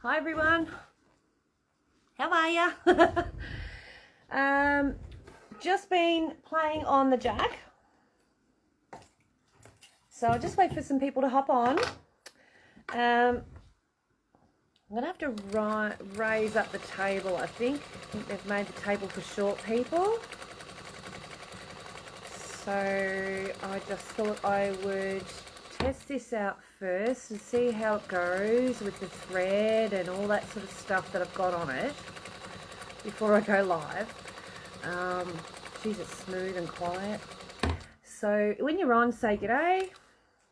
Hi everyone. How are ya? Just been playing on the jack. So I'll just wait for some people to hop on. I'm gonna have to raise up the table. I think they've made the table for short people. So I just thought I would test this out first and see how it goes with the thread and all that sort of stuff that I've got on it before I go live. Geez, it's smooth and quiet. So when you're on, say g'day.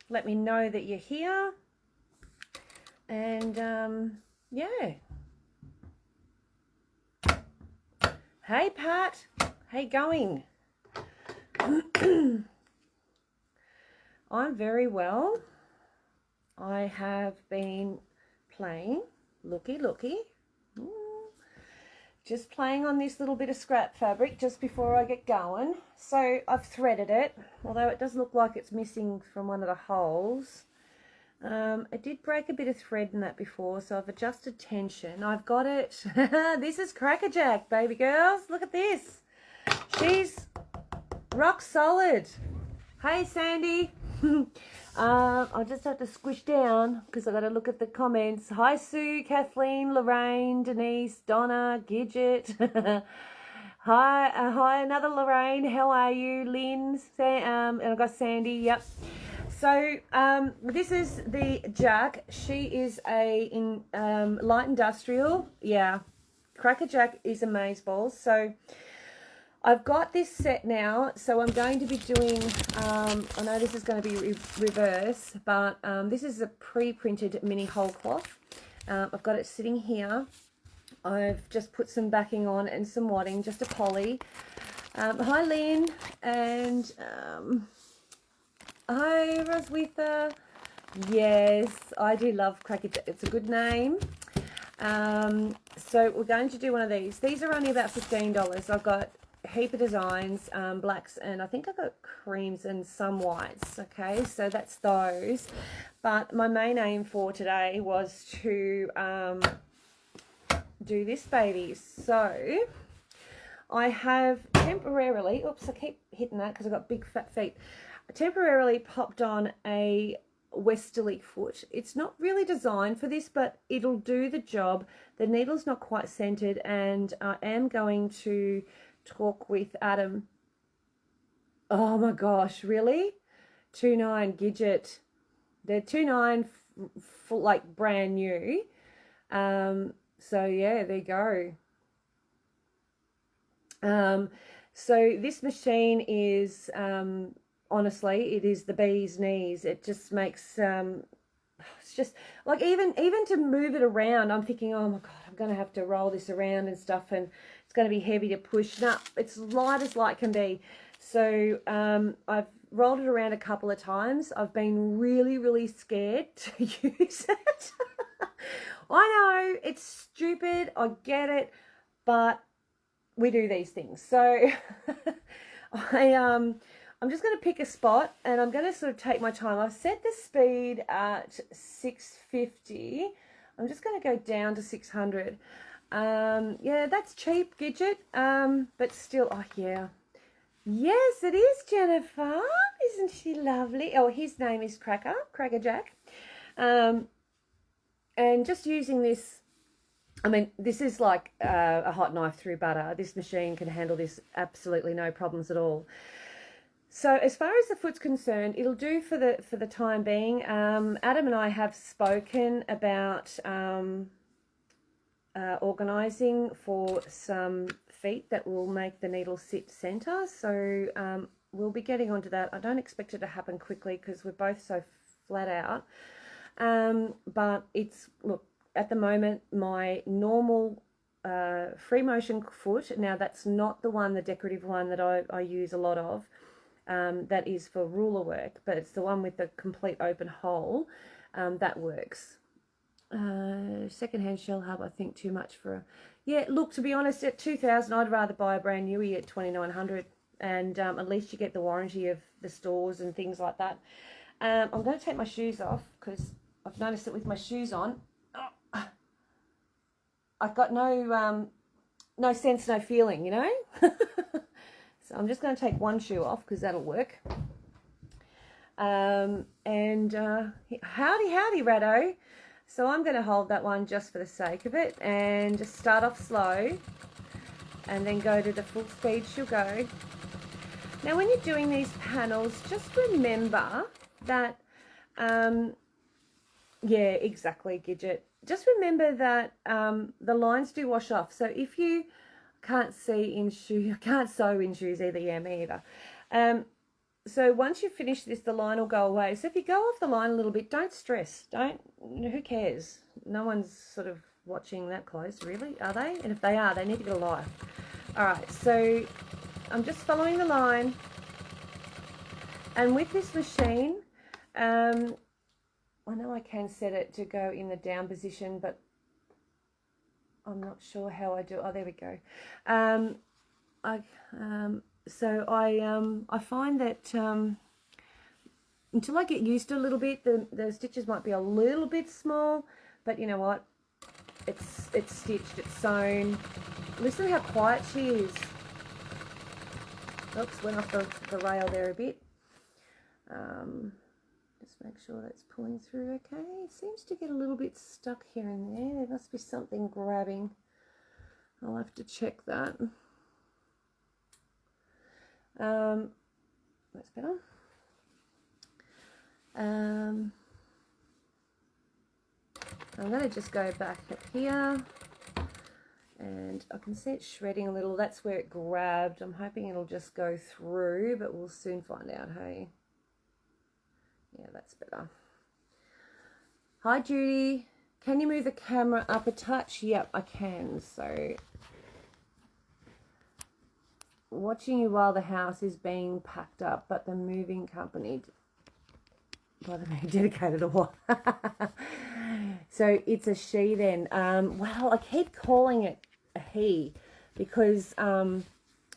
Let me know that you're here. And yeah. Hey Pat, how you going? I'm very well. I have been playing, looky, just playing on this little bit of scrap fabric just before I get going. So I've threaded it, although it does look like it's missing from one of the holes. It did break a bit of thread in that before, so I've adjusted tension. I've got it. This is Crackerjack, baby girls. Look at this. She's rock solid. Hey, Sandy. I'll just have to squish down because I've got to look at the comments. Hi, Sue, Kathleen, Lorraine, Denise, Donna, Gidget. Hi, another Lorraine. How are you? Lynn, and I've got Sandy. Yep. So this is the Jack. She is a light industrial. Yeah, Crackerjack is amazeballs. So I've got this set now, so I'm going to be doing, I know this is going to be reverse, but this is a pre-printed mini whole cloth. I've got it sitting here. I've just put some backing on and some wadding, just a poly. Hi Lynn, and hi Roswitha. Yes, I do love Crackerjack. It's a good name. So we're going to do one of these. These are only about $15. I've got heap of designs, blacks, and I think I've got creams and some whites. Okay, so that's those, but my main aim for today was to do this baby. So I have temporarily, oops, I keep hitting that because I've got big fat feet. I temporarily popped on a westerly foot. It's not really designed for this, but it'll do the job. The needle's not quite centered, and I am going to talk with Adam. Oh my gosh, really? 2.9 Gidget. They're 2.9 like brand new. So yeah, there you go. So this machine is honestly, it is the bee's knees. It just makes it's just like even to move it around, I'm thinking, oh my god, I'm gonna have to roll this around and stuff, and it's going to be heavy to push. No, it's light as light can be. So I've rolled it around a couple of times. I've been really scared to use it. I know, it's stupid. I get it. But we do these things. So I'm just going to pick a spot, and I'm going to sort of take my time. I've set the speed at 650. I'm just going to go down to 600. Yeah, that's cheap, Gidget, but still, oh yeah, yes, it is, Jennifer, isn't she lovely? Oh, his name is Crackerjack, and just using this, I mean, this is like a hot knife through butter. This machine can handle this absolutely no problems at all. So as far as the foot's concerned, it'll do for the time being. Adam and I have spoken about organising for some feet that will make the needle sit centre. So we'll be getting onto that. I don't expect it to happen quickly because we're both so flat out. But it's, look, at the moment, my normal free motion foot, now that's not the one, the decorative one that I use a lot of. That is for ruler work, but it's the one with the complete open hole that works. Secondhand shell hub, I think too much for a, yeah, look, to be honest, at 2,000 I'd rather buy a brand newie at 2,900, and at least you get the warranty of the stores and things like that. I'm going to take my shoes off because I've noticed that with my shoes on, I've got no sense, no feeling, you know. So I'm just going to take one shoe off because that'll work. Howdy Rado. So I'm going to hold that one just for the sake of it and just start off slow and then go to the full speed she'll go. Now when you're doing these panels, just remember that, yeah, exactly, Gidget. Just remember that the lines do wash off. So if you can't see in shoes, can't sew in shoes either, yeah, me either. So once you finish this, the line will go away. So if you go off the line a little bit, don't stress. Who cares? No one's sort of watching that close, really, are they? And if they are, they need to get a life. All right, so I'm just following the line. And with this machine, I know I can set it to go in the down position, but I'm not sure how I do. Oh, there we go. So I find that until I get used to a little bit, the stitches might be a little bit small, but you know what? It's stitched, it's sewn. Listen how quiet she is. Oops, went off the rail there a bit. Just make sure that's pulling through okay. It seems to get a little bit stuck here and there. There must be something grabbing. I'll have to check that. That's better. I'm going to just go back up here and I can see it shredding a little. That's where it grabbed. I'm hoping it'll just go through, but we'll soon find out, hey? Yeah, that's better. Hi, Judy. Can you move the camera up a touch? Yep, I can. So, watching you while the house is being packed up, but the moving company, by the way, dedicated or what? So, it's a she then. Well, I keep calling it a he because, hang on,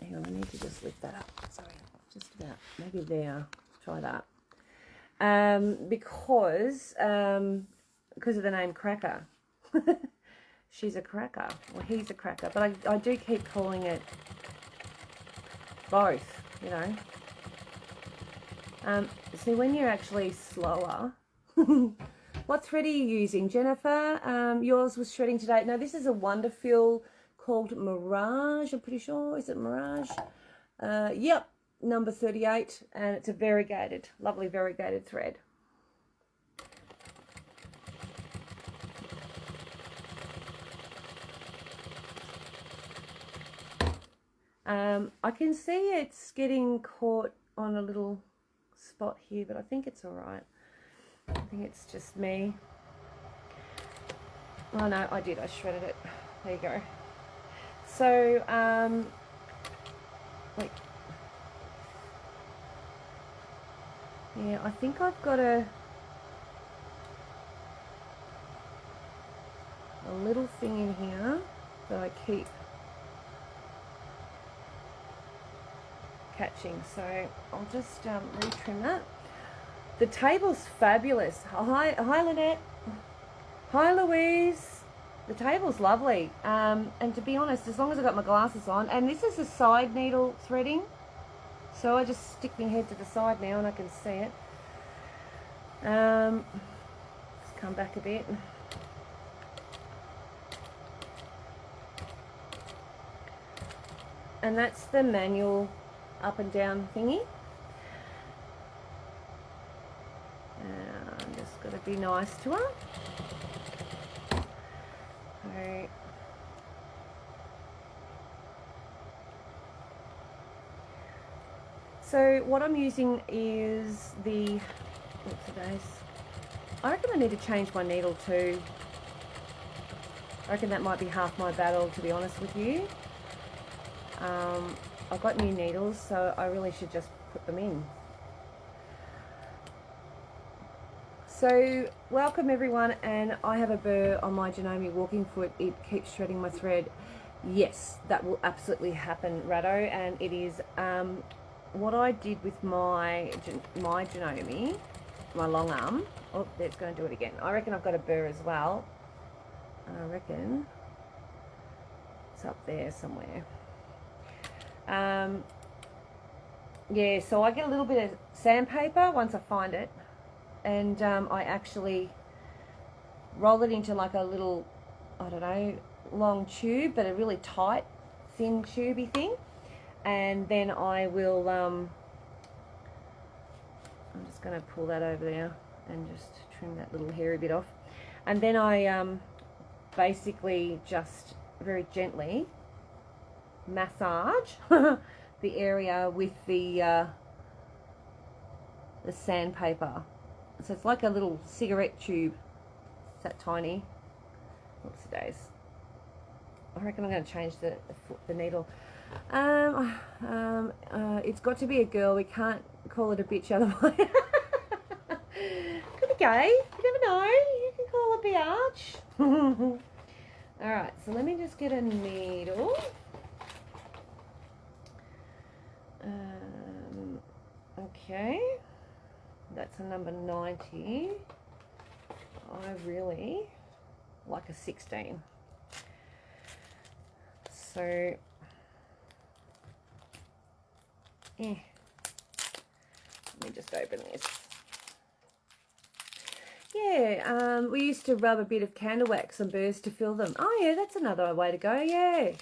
I need to just lift that up. Sorry, just about, maybe there. Try that. Because of the name Cracker. She's a cracker, or he's a cracker, but I do keep calling it both, you know. See, when you're actually slower, what thread are you using, Jennifer? Yours was shredding today. No, this is a Wonderful called Mirage, I'm pretty sure. Is it Mirage? Yep. Number 38, and it's a variegated, lovely variegated thread. I can see it's getting caught on a little spot here, but I think it's all right. I think it's just me. Oh no, I shredded it. There you go. So, wait. Yeah, I think I've got a little thing in here that I keep catching. So I'll just retrim that. The table's fabulous. Hi Lynette. Hi Louise. The table's lovely. And to be honest, as long as I've got my glasses on, and this is a side needle threading. So I just stick my head to the side now and I can see it. Let's come back a bit. And that's the manual up and down thingy. I'm just got to be nice to her. So what I'm using is the, I reckon I need to change my needle too. I reckon that might be half my battle, to be honest with you. I've got new needles, so I really should just put them in. So welcome everyone, and I have a burr on my Janome walking foot. It keeps shredding my thread. Yes, that will absolutely happen, Rado, and it is what I did with my Janome, my long arm. Oh, that's going to do it again. I reckon I've got a burr as well. I reckon it's up there somewhere. Yeah, so I get a little bit of sandpaper once I find it, and I actually roll it into like a little, I don't know, long tube, but a really tight, thin tubey thing. And then I will, I'm just going to pull that over there and just trim that little hairy bit off. And then I basically just very gently massage the area with the sandpaper. So it's like a little cigarette tube. It's that tiny. What's the days? I reckon I'm going to change the needle. It's got to be a girl. We can't call it a bitch otherwise. Could be gay. You never know. You can call it a biatch. Alright, so let me just get a needle. Okay. That's a number 90. I really like a 16. So, let me just open this. Yeah, we used to rub a bit of candle wax on burrs to fill them. Oh yeah, that's another way to go. Yeah,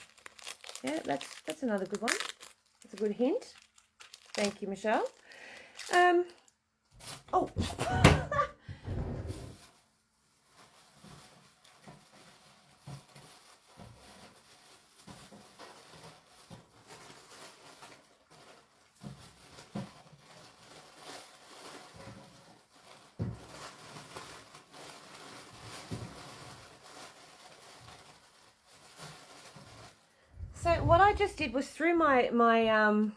yeah, that's another good one. That's a good hint. Thank you, Michelle. Oh. So what I just did was threw my my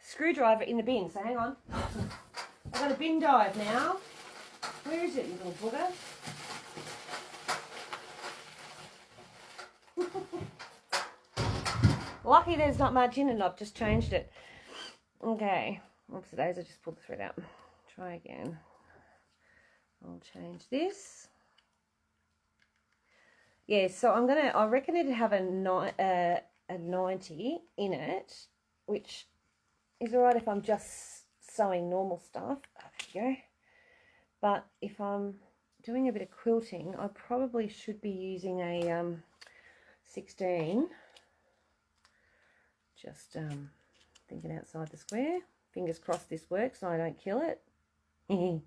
screwdriver in the bin. So hang on, I've got a bin dive now. Where is it, you little bugger? Lucky there's not much in it. I've just changed it. Okay, oops, the days I just pulled the thread out. Try again. I'll change this. Yeah, so I reckon it'd have a 90 in it, which is alright if I'm just sewing normal stuff. Oh, there you go. But if I'm doing a bit of quilting, I probably should be using a 16. Just thinking outside the square. Fingers crossed this works and I don't kill it. Alrighty.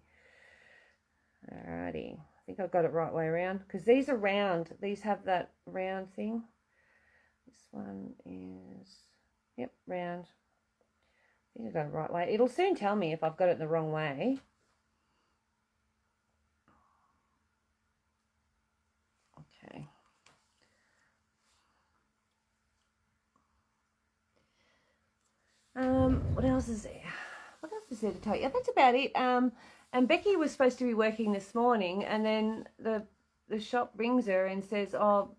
I think I've got it right way around, because these are round. These have that round thing. This one is, yep, round. I think I've got it right way. It'll soon tell me if I've got it the wrong way. Okay. What else is there? What else is there to tell you? That's about it. And Becky was supposed to be working this morning, and then the shop rings her and says, oh,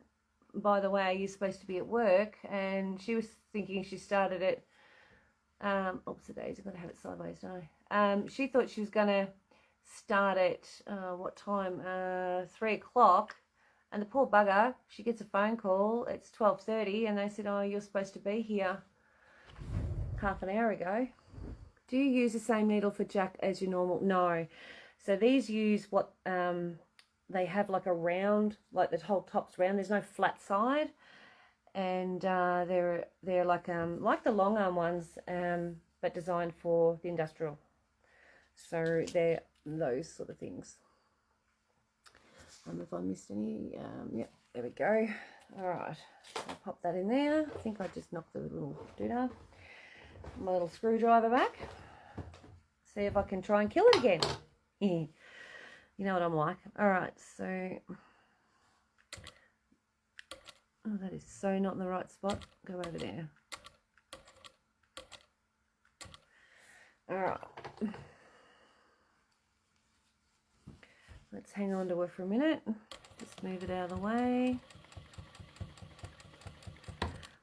by the way, you're supposed to be at work. And she was thinking she started at, oops, the days, I've got to have it sideways, don't I? She thought she was going to start at, what time? 3 o'clock. And the poor bugger, she gets a phone call. It's 12:30, and they said, oh, you're supposed to be here half an hour ago. Do you use the same needle for Jack as your normal? No. So these use what they have, like a round, like the whole top's round. There's no flat side, and they're like the long arm ones, but designed for the industrial. So they're those sort of things. If I missed any, yep, there we go. All right, I'll pop that in there. I think I just knocked the little doodah. My little screwdriver back. See if I can try and kill it again. Yeah. You know what I'm like. Alright, so oh, that is so not in the right spot. Go over there. Alright. Let's hang on to her for a minute. Just move it out of the way.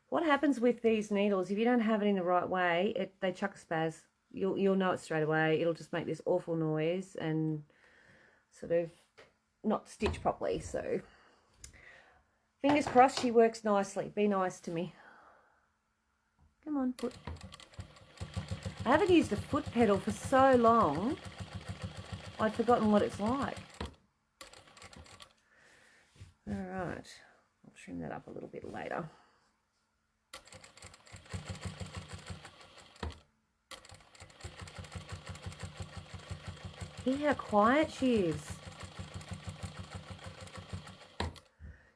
What happens with these needles, if you don't have it in the right way, they chuck a spaz. You'll know it straight away. It'll just make this awful noise and sort of not stitched properly. So fingers crossed she works nicely. Be nice to me. Come on, foot. I haven't used a foot pedal for so long, I'd forgotten what it's like. All right, I'll trim that up a little bit later. Hear how quiet she is.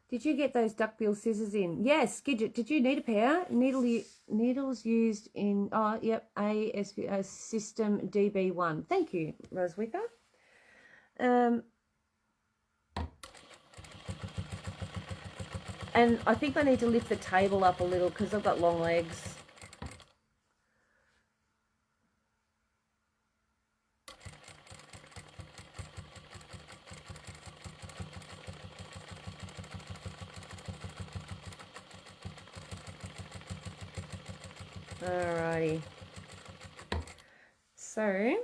Did you get those duckbill scissors in? Yes, Gidget, did you need a pair? Needles used in, oh, yep, ASP System DB1. Thank you, Roswitha. And I think I need to lift the table up a little because I've got long legs. Alrighty. So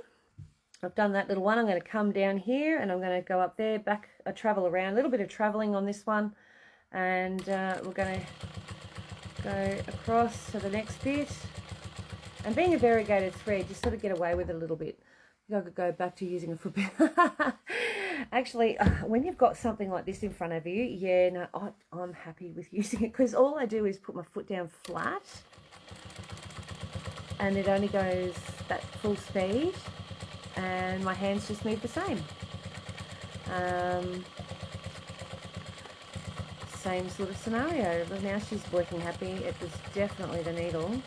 I've done that little one. I'm going to come down here and I'm going to go up there, back, I travel around, a little bit of traveling on this one. And we're going to go across to the next bit. And being a variegated thread, you sort of get away with it a little bit. I could go back to using a foot pedal. Actually, when you've got something like this in front of you, yeah, no, I'm happy with using it because all I do is put my foot down flat and it only goes that full speed and my hands just move the same. Same sort of scenario, but now she's working happy. It was definitely the needle.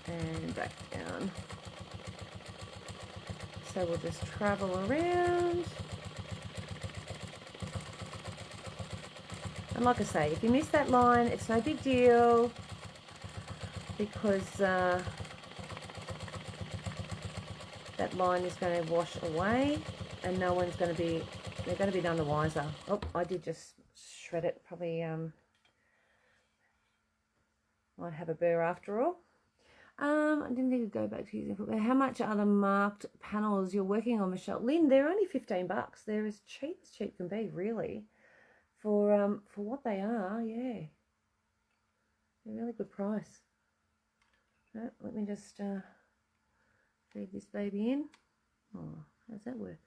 And back down. So we'll just travel around. And like I say, if you miss that line, it's no big deal because that line is going to wash away and no one's going to be, they're going to be none the wiser. Oh, I did just shred it. Probably might have a burr after all. I didn't think I'd go back to using foot. How much are the marked panels you're working on, Michelle? Lynn, they're only $15. They're as cheap can be, really. For what they are, yeah. They're a really good price. Right, let me just feed this baby in. Oh, how's that work?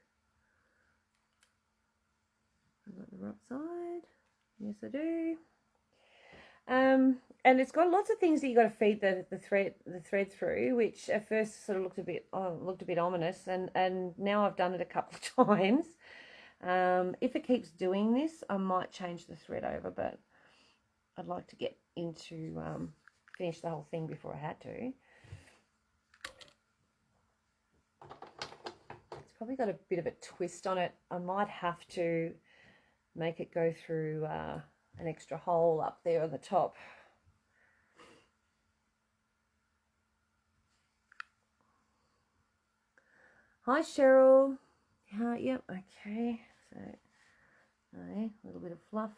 I've got the right side. Yes, I do. And it's got lots of things that you got to feed the thread through, which at first sort of looked a bit ominous, and now I've done it a couple of times. If it keeps doing this, I might change the thread over, but I'd like to get into finish the whole thing before I had to. It's probably got a bit of a twist on it. I might have to make it go through an extra hole up there on the top. Hi Cheryl. Yep, okay. So, a little bit of fluff.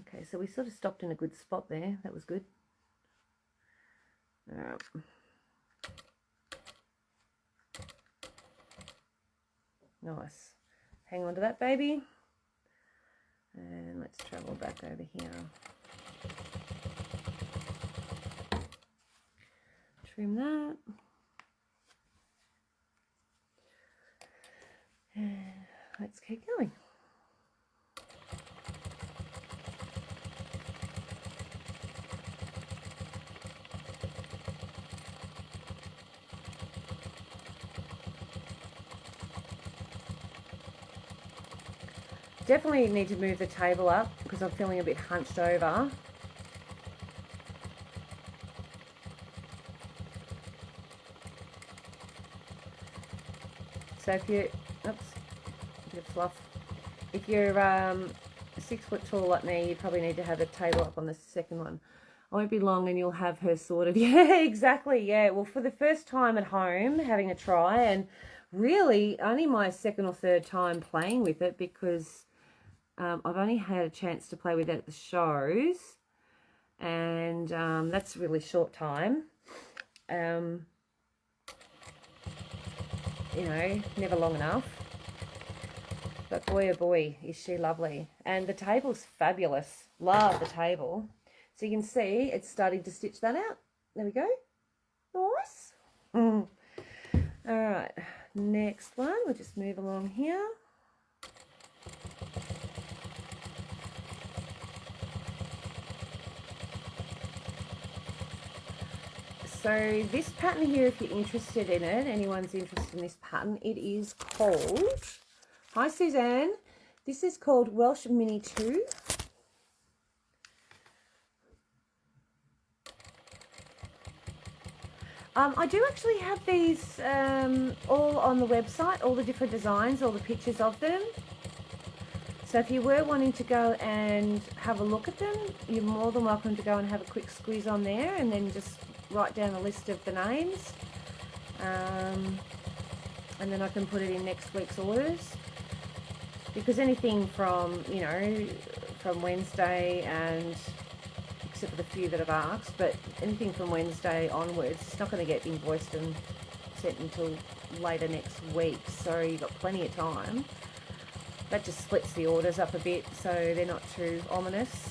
Okay, so we sort of stopped in a good spot there. That was good. All right. Nice. Hang on to that, baby. And let's travel back over here. Trim that. And let's keep going. Definitely need to move the table up because I'm feeling a bit hunched over. So if you, oops, a bit of fluff. If you're 6 foot tall like me, you probably need to have a table up on the second one. I won't be long and you'll have her sorted. Yeah, exactly. Yeah. Well, for the first time at home, having a try, and really only my second or third time playing with it because I've only had a chance to play with it at the shows. and that's a really short time. You know, never long enough. But boy, oh boy, is she lovely. And the table's fabulous. Love the table. So you can see it's starting to stitch that out. There we go. Nice. All right, next one. We'll just move along here. So this pattern here, if you're interested in it, anyone's interested in this pattern, it is called, hi Suzanne, this is called Welsh Mini 2. I do actually have these all on the website, all the different designs, all the pictures of them. So if you were wanting to go and have a look at them, you're more than welcome to go and have a quick squeeze on there and then just write down a list of the names. And then I can put it in next week's orders. Because anything from, you know, from Wednesday and, except for the few that I've asked, but anything from Wednesday onwards, it's not going to get invoiced and sent until later next week. So you've got plenty of time. That just splits the orders up a bit so they're not too ominous.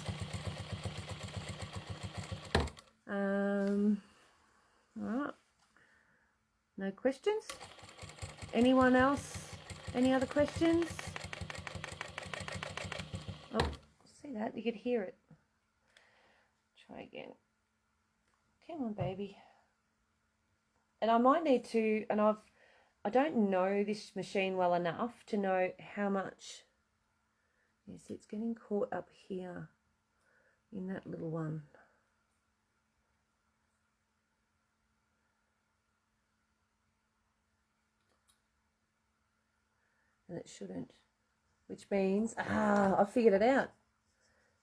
Alright. No questions? Anyone else? Any other questions? Oh, see that? You could hear it. Try again. Come on, baby. And I might need to, and I don't know this machine well enough to know how much. Yes, it's getting caught up here in that little one. And it shouldn't, which means, I figured it out.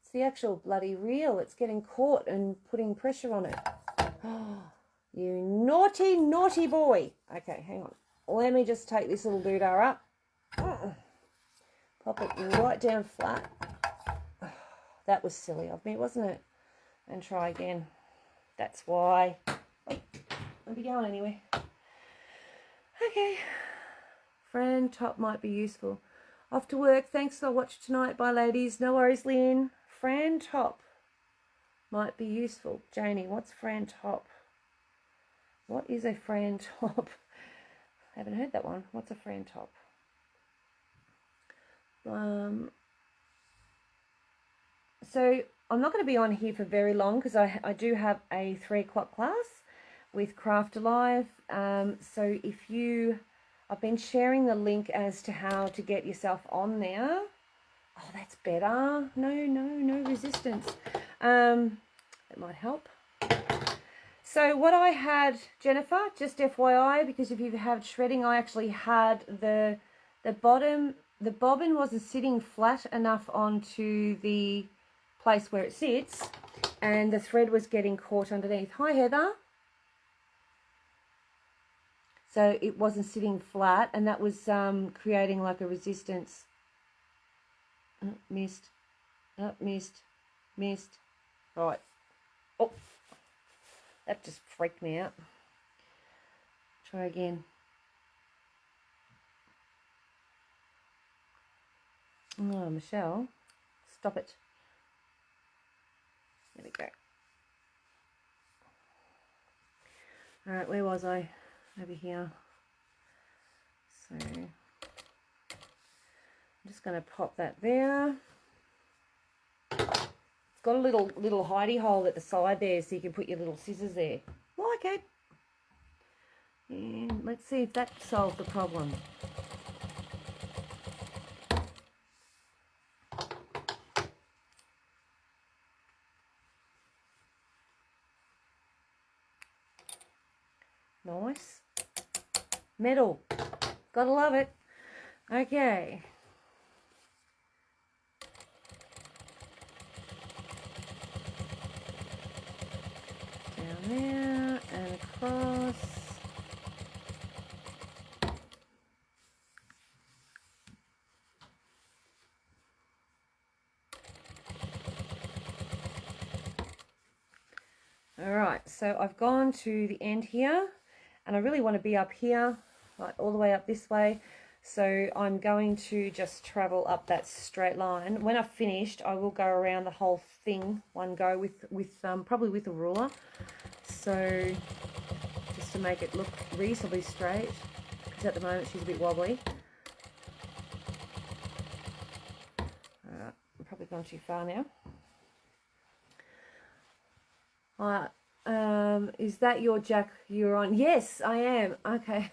It's the actual bloody reel. It's getting caught and putting pressure on it. Oh, you naughty, naughty boy. Okay, hang on. Let me just take this little doodah up. Pop it right down flat. Oh, that was silly of me, wasn't it? And try again. That's why. Wait, let me go on anyway. Okay. Fran top might be useful. Off to work. Thanks for watching tonight. Bye, ladies. No worries, Lynn. Fran top might be useful. Janie, what's Fran top? What is a Fran top? I haven't heard that one. What's a Fran top? So I'm not going to be on here for very long because I do have a 3 o'clock class with Craft Alive. So if you, I've been sharing the link as to how to get yourself on there. Oh, that's better. No resistance. It might help. So what I had, Jennifer, just FYI, because if you have shredding, I actually had the bottom, the bobbin wasn't sitting flat enough onto the place where it sits, and the thread was getting caught underneath. Hi, Heather. So it wasn't sitting flat, and that was creating like a resistance. Oh, missed. Oh, missed. Right. Oh. That just freaked me out. Try again. Oh, Michelle, stop it. There we go. All right, where was I? Over here. So I'm just going to pop that there. Got a little hidey hole at the side there, so you can put your little scissors there. Like it. And let's see if that solved the problem. Nice. Metal. Gotta love it. Okay. There and across. All right, so I've gone to the end here, and I really want to be up here, like all the way up this way. So I'm going to just travel up that straight line. When I've finished, I will go around the whole thing one go with probably with a ruler. So just to make it look reasonably straight, because at the moment she's a bit wobbly. All right, I'm probably gone too far now. Is that your jack you're on? Yes, I am. Okay.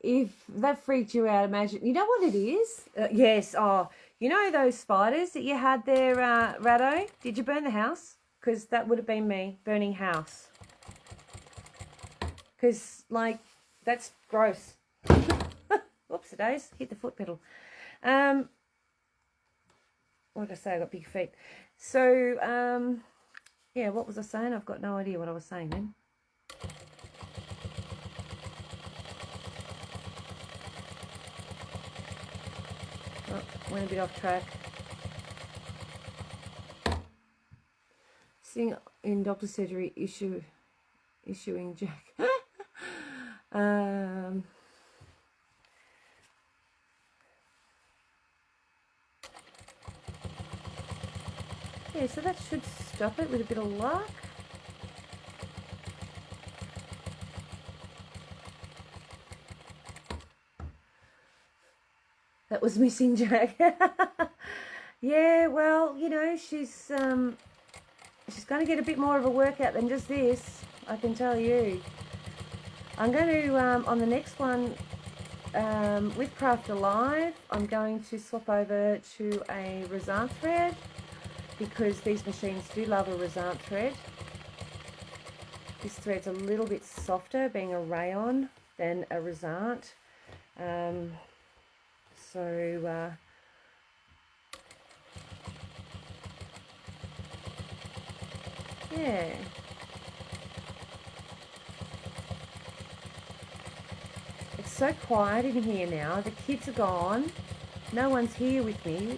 If that freaked you out, imagine. You know what it is? Yes. Oh, you know those spiders that you had there, Rado? Did you burn the house? Because that would have been me burning house. Because, like, that's gross. Whoops-a-days. Hit the foot pedal. Like I say, I got big feet. So, yeah, what was I saying? I've got no idea what I was saying then. Oh, went a bit off track. Sitting in doctor's surgery issuing Jack. Yeah, so that should stop it with a bit of luck. That was missing Jack. Yeah, well, you know, she's going to get a bit more of a workout than just this, I can tell you. I'm going to, on the next one, with Craft Alive, I'm going to swap over to a Razan thread, because these machines do love a Razan thread. This thread's a little bit softer, being a rayon, than a Razan. Yeah. It's so quiet in here now. The kids are gone. No one's here with me.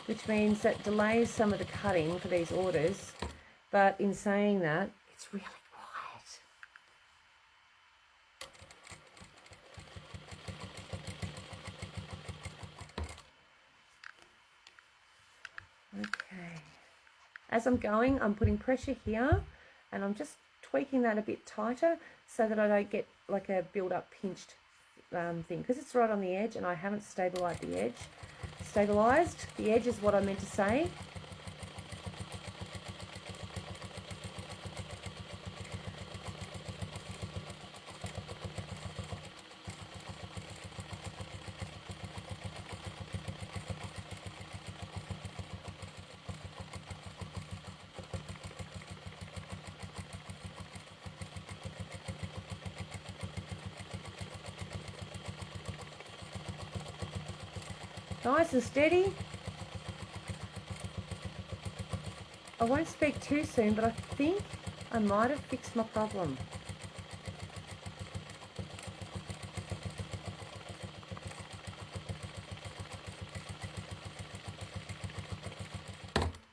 Which means that delays some of the cutting for these orders. But in saying that, it's really quiet. Okay. As I'm going, I'm putting pressure here, and I'm just tweaking that a bit tighter so that I don't get like a build-up pinched thing, because it's right on the edge and I haven't stabilized the edge. Stabilized the edge is what I meant to say. Nice and steady. I won't speak too soon, but I think I might have fixed my problem.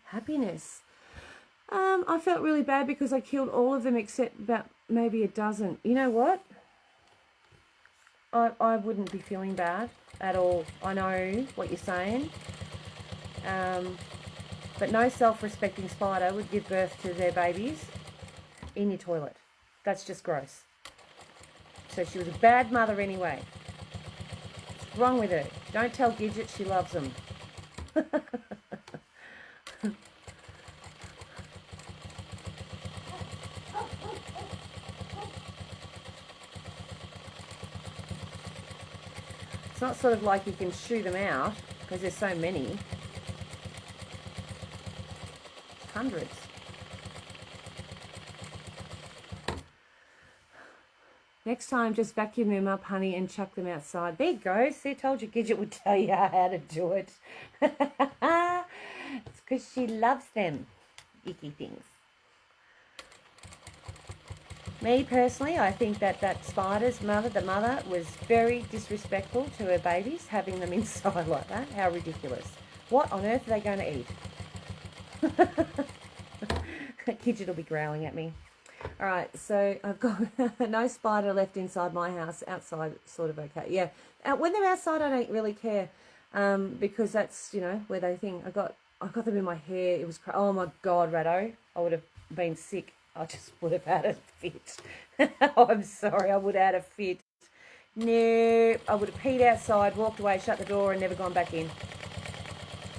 Happiness. I felt really bad because I killed all of them except about maybe a dozen. You know what? I wouldn't be feeling bad at all. I know what you're saying. But no self-respecting spider would give birth to their babies in your toilet. That's just gross. So she was a bad mother anyway. What's wrong with her? Don't tell Gidget she loves them. It's not sort of like you can shoo them out because there's so many. Hundreds. Next time, just vacuum them up, honey, and chuck them outside. There you go. See, I told you Gidget would tell you how to do it. It's because she loves them icky things. Me, personally, I think that spider's mother, the mother, was very disrespectful to her babies, having them inside like that. How ridiculous. What on earth are they going to eat? Kidget will be growling at me. All right, so I've got no spider left inside my house. Outside, sort of okay. Yeah, when they're outside, I don't really care, because that's, you know, where they think. I got them in my hair. It was oh my God, Ratto, I would have been sick. I just would have had a fit. Oh, I'm sorry, I would have had a fit. No, I would have peed outside, walked away, shut the door, and never gone back in.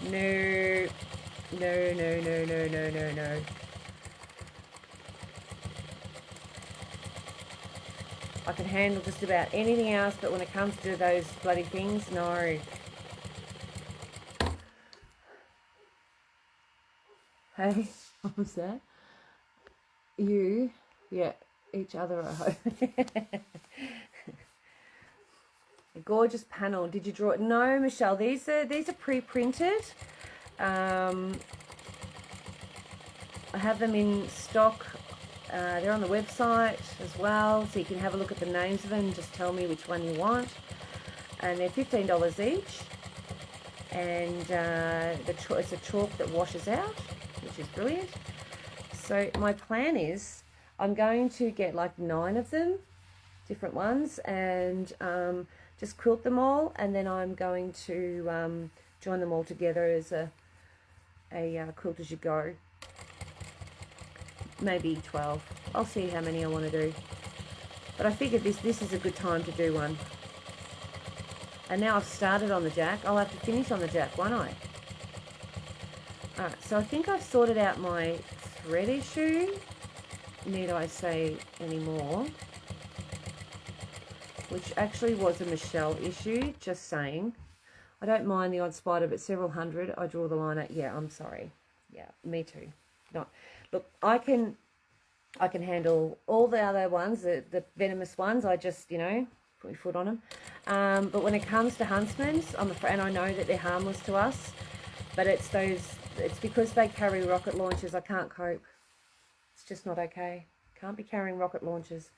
No, no, no, no, no, no, no, no. I can handle just about anything else, but when it comes to those bloody things, no. Hey, what was that? You, yeah, each other at home. A gorgeous panel. Did you draw it? No, Michelle. These are pre-printed. I have them in stock. They're on the website as well, so you can have a look at the names of them and just tell me which one you want. And they're $15 each. And it's a chalk that washes out, which is brilliant. So my plan is I'm going to get like 9 of them, different ones, and just quilt them all, and then I'm going to join them all together as a quilt as you go. Maybe 12. I'll see how many I want to do. But I figured this is a good time to do one. And now I've started on the jack, I'll have to finish on the jack, won't I? Alright, so I think I've sorted out my thread issue. Need I say any more? Which actually was a Michelle issue, just saying. I don't mind the odd spider, but several hundred, I draw the line at. Yeah, I'm sorry. Yeah, me too. No, look, I can handle all the other ones, the venomous ones. I just, you know, put my foot on them. But when it comes to huntsmen's, I'm afraid, and I know that they're harmless to us, but it's because they carry rocket launchers. I can't cope. It's just not okay. Can't be carrying rocket launchers.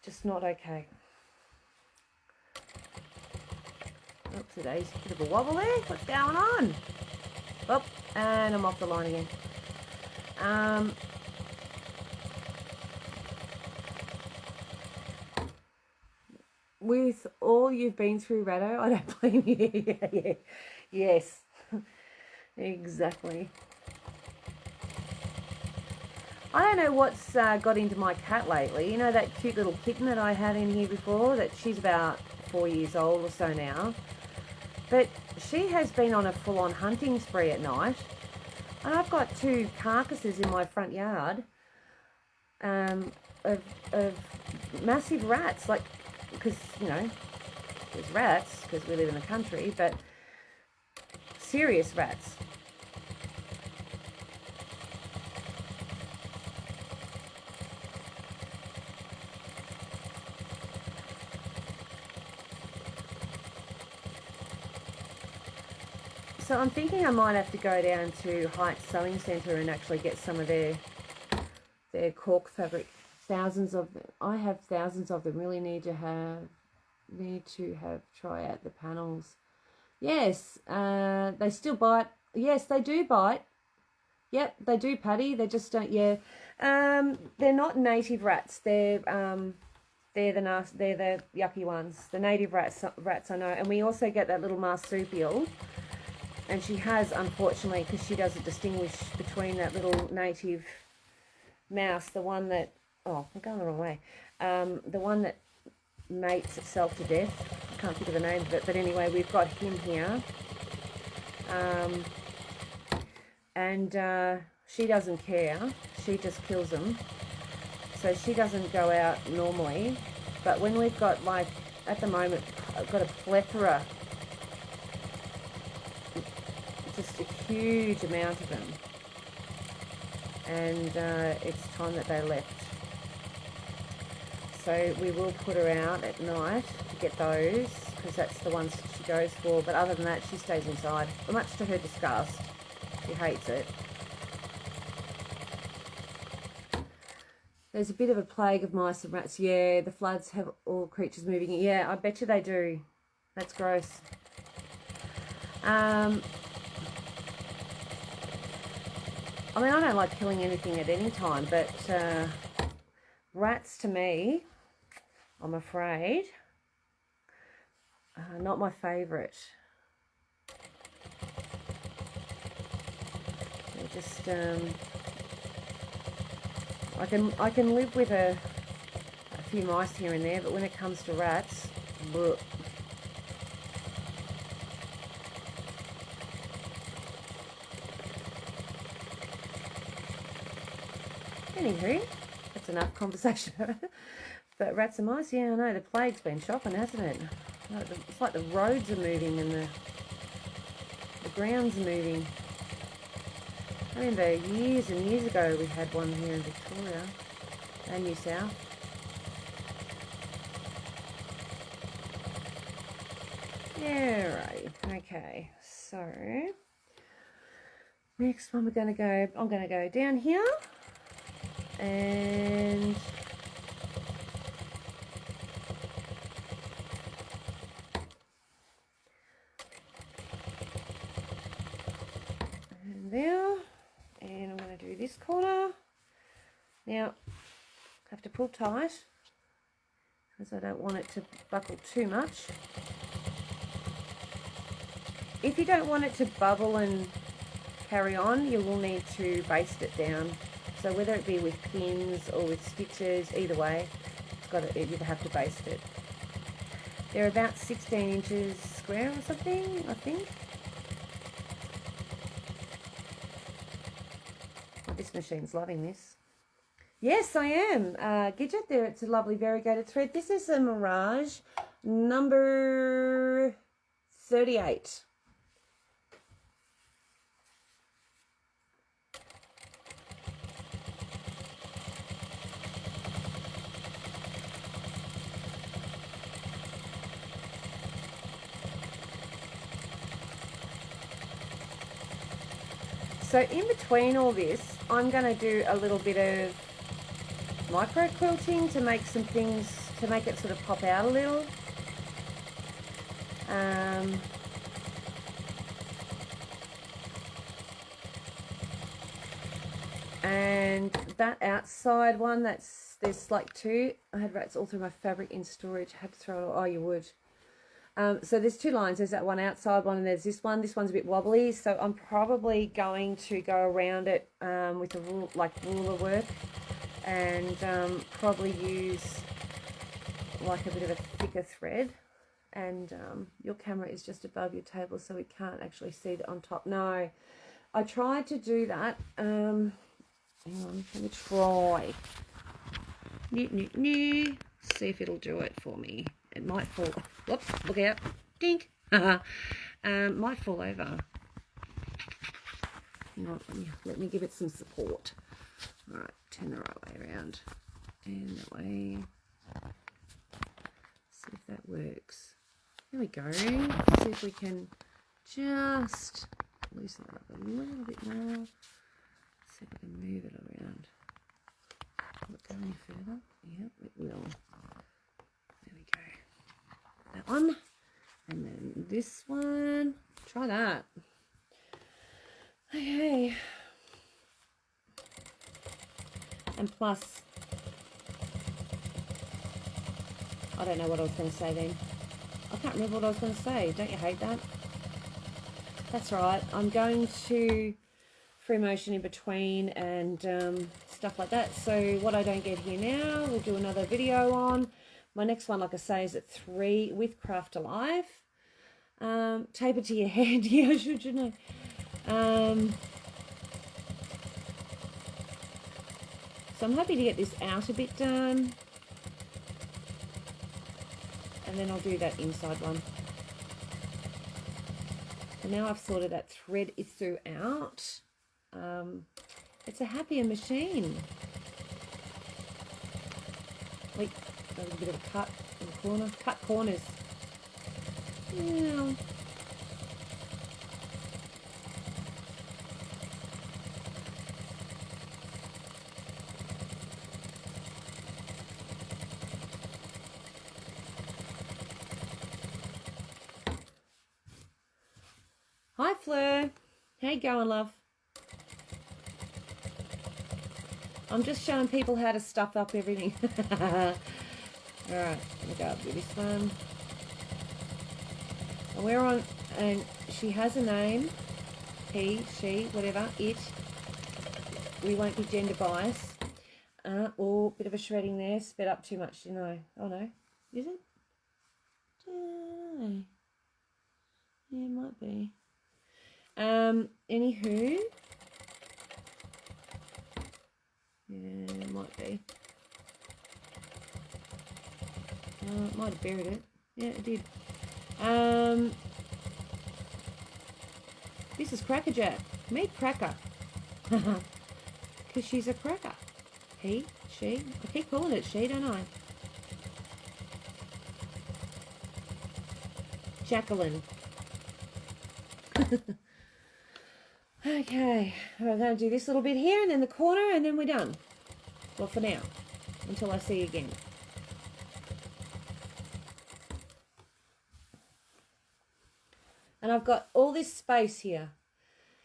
Just not okay. Oh, today's a bit of a wobble there. What's going on? Oh, and I'm off the line again. With all you've been through, Ratto, I don't blame you. Yeah. Yes, exactly. I don't know what's got into my cat lately. You know that cute little kitten that I had in here before? That she's about 4 years old or so now. But she has been on a full-on hunting spree at night. And I've got 2 carcasses in my front yard of massive rats. Like, because, you know, there's rats because we live in the country, but serious rats. So I'm thinking I might have to go down to Heights Sewing Centre and actually get some of their cork fabric. Thousands of them. I have thousands of them. Really need to try out the panels. Yes, they still bite. Yes, they do bite. Yep, they do, Patty. They just don't. Yeah, they're not native rats. They're the yucky ones. The native rats I know. And we also get that little marsupial. And she has, unfortunately, because she doesn't distinguish between that little native mouse, the one that, oh, I'm going the wrong way, the one that mates itself to death. I can't think of the name of it, but anyway, we've got him here. And she doesn't care. She just kills them. So she doesn't go out normally. But when we've got, like, at the moment, I've got a plethora, just a huge amount of them, and it's time that they left. So we will put her out at night to get those, because that's the ones she goes for, but other than that she stays inside, much to her disgust. She hates it. There's a bit of a plague of mice and rats. Yeah, the floods have all creatures moving. Yeah, I bet you they do. That's gross. I mean, I don't like killing anything at any time, but rats to me, I'm afraid, not my favourite. They're just, I can live with a few mice here and there, but when it comes to rats, bleh. Anywho, that's enough conversation. But rats and mice, yeah, I know, the plague's been shocking, hasn't it? It's like the roads are moving and the ground's moving. I remember years and years ago we had one here in Victoria and New South. Yeah, right. Okay, so next one I'm going to go down here and there, and I'm going to do this corner. Now, I have to pull tight because I don't want it to buckle too much. If you don't want it to bubble and carry on, you will need to baste it down. So whether it be with pins or with stitches, either way, you have to baste it. They're about 16 inches square or something, I think. Oh, this machine's loving this. Yes, I am. Gidget, there, it's a lovely variegated thread. This is a Mirage number 38. So in between all this, I'm going to do a little bit of micro quilting to make some things, to make it sort of pop out a little. And that outside one, there's like two. I had rats all through my fabric in storage. I had to throw it. Oh, you would. So there's two lines. There's that one outside one and there's this one. This one's a bit wobbly, so I'm probably going to go around it with a ruler work and probably use like a bit of a thicker thread. And your camera is just above your table, so we can't actually see it on top. No, I tried to do that. Hang on, let me try. See if it'll do it for me. It might fall. Whoops, look out. Dink. Might fall over. Hang on, let me give it some support. All right, turn the right way around. And that way. See if that works. There we go. See if we can just loosen it up a little bit more. See if we can move it around. Will it go any further? Yep, it will. There we go. That one. And then this one. Try that. Okay. And plus, I don't know what I was going to say then. I can't remember what I was going to say. Don't you hate that? That's right. I'm going to free motion in between and stuff like that. So what I don't get here now, we'll do another video on. My next one, like I say, is at 3 with Craft Alive. Tape it to your hand. Yeah, should you know. So I'm happy to get this out a bit done. And then I'll do that inside one. And now I've sorted that thread is throughout. It's a happier machine. Wait, a little bit of a cut in the corner. Cut corners. Yeah. Hi Fleur, how you going, love? I'm just showing people how to stuff up everything. All right, let me go up with this one. And we're on, and she has a name. He, she, whatever, it. We won't be gender biased. Oh, bit of a shredding there. Sped up too much, didn't I? Oh no, is it? Yeah, it might be. Anywho. Yeah, it might be. It might have buried it. Yeah, it did. This is Crackerjack. Meet Cracker. Because she's a cracker. He, she. I keep calling it she, don't I? Jacqueline. Okay, I'm going to do this little bit here and then the corner and then we're done. Well, for now, until I see you again. And I've got all this space here.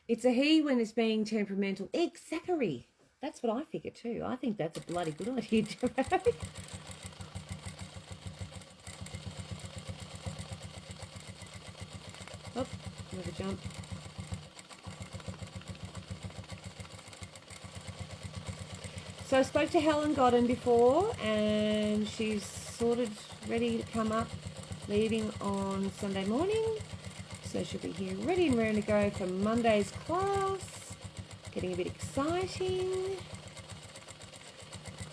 It's a he when it's being temperamental. Exactly. That's what I figure too. I think that's a bloody good idea, Joe. Oh, another jump. So I spoke to Helen Godden before and she's sort of ready to come up, leaving on Sunday morning. So she'll be here ready and ready to go for Monday's class. Getting a bit exciting.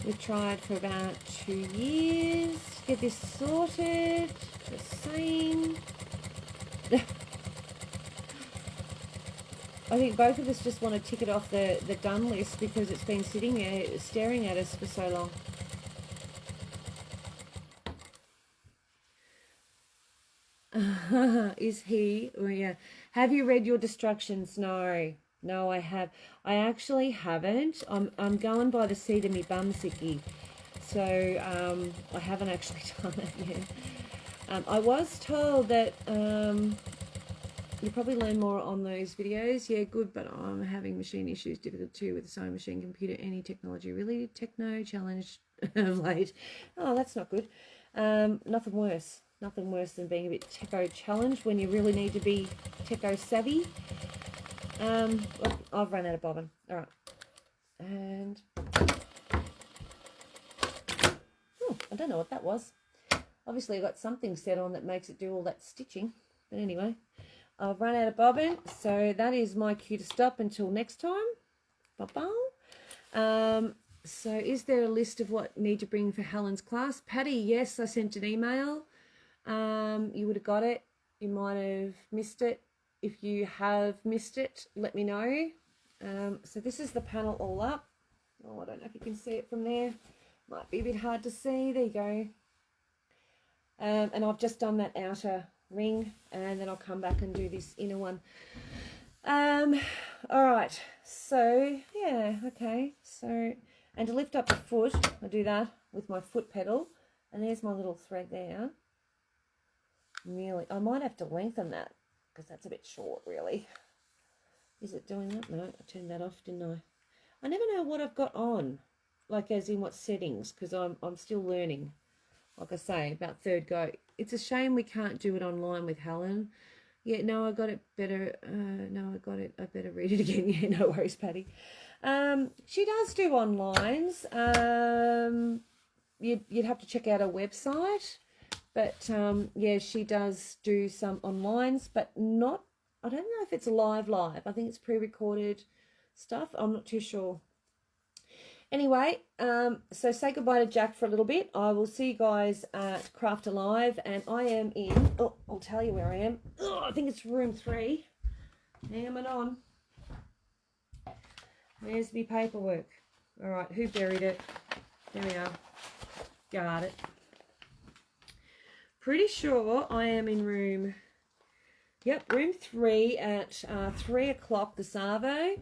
We've tried for about 2 years to get this sorted. Just saying. I think both of us just want to tick it off the done list because it's been sitting there staring at us for so long. Is he? Oh, yeah. Have you read your destructions? No. No, I have. I actually haven't. I'm going by the seat of me bumsicky. So I haven't actually done it yet. I was told that you probably learn more on those videos. Yeah, good, but I'm having machine issues, difficult too with the sewing machine, computer, any technology. Really techno challenge of late. Oh, that's not good. Nothing worse. Nothing worse than being a bit techo challenged when you really need to be techo savvy. I've run out of bobbin. All right. And I don't know what that was. Obviously I got something set on that makes it do all that stitching. But anyway, I've run out of bobbin, so that is my cue to stop until next time. Bye-bye. So is there a list of what need to bring for Helen's class? Patty, yes, I sent an email. You would have got it. You might have missed it. If you have missed it, let me know. So this is the panel all up. Oh, I don't know if you can see it from there. Might be a bit hard to see. There you go. And I've just done that outer ring, and then I'll come back and do this inner one. All right. So yeah, okay. So, and to lift up the foot, I do that with my foot pedal, and there's my little thread there. Really, I might have to lengthen that because that's a bit short, really. Is it doing that? No, I turned that off, didn't I? I never know what I've got on, like as in what settings, because I'm still learning. Like I say, about third go. It's a shame we can't do it online with Helen. Yeah, no, I got it better. No, I got it. I better read it again. Yeah, no worries, Patty. She does do onlines. You'd have to check out her website. But, yeah, she does do some onlines, but not, I don't know if it's live. I think it's pre-recorded stuff. I'm not too sure. Anyway, so say goodbye to Jack for a little bit. I will see you guys at Craft Alive, and I am in, oh, I'll tell you where I am. Oh, I think it's room 3. Hang on. There's my paperwork. All right, who buried it? There we are. Got it. Pretty sure I am in room, room 3 at 3 o'clock this Arvo,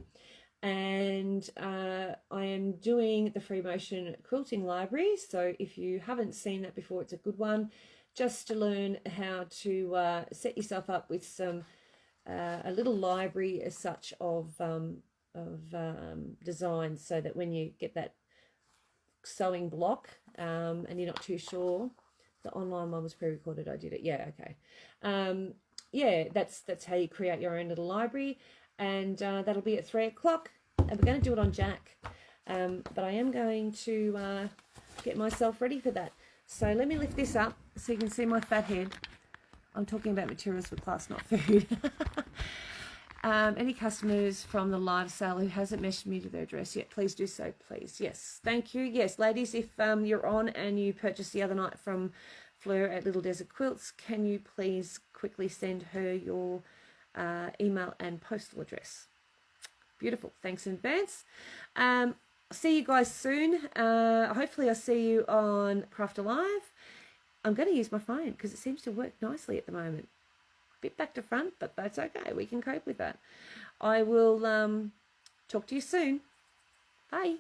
and I am doing the free motion quilting library. So if you haven't seen that before, it's a good one, just to learn how to set yourself up with some a little library as such of designs, so that when you get that sewing block and you're not too sure, the online one was pre-recorded. I did it. Yeah, okay. Yeah, that's how you create your own little library, and that'll be at 3 o'clock, and we're going to do it on Jack. But I am going to get myself ready for that. So let me lift this up so you can see my fat head. I'm talking about materials for class, not food. Any customers from the live sale who hasn't messaged me to their address yet, please do so, please. Yes, thank you. Yes, ladies, if you're on and you purchased the other night from Fleur at Little Desert Quilts, can you please quickly send her your email and postal address? Beautiful. Thanks in advance. See you guys soon. Hopefully I'll see you on Craft Alive. I'm going to use my phone because it seems to work nicely at the moment. Bit back to front, but that's okay. We can cope with that. I will talk to you soon. Bye.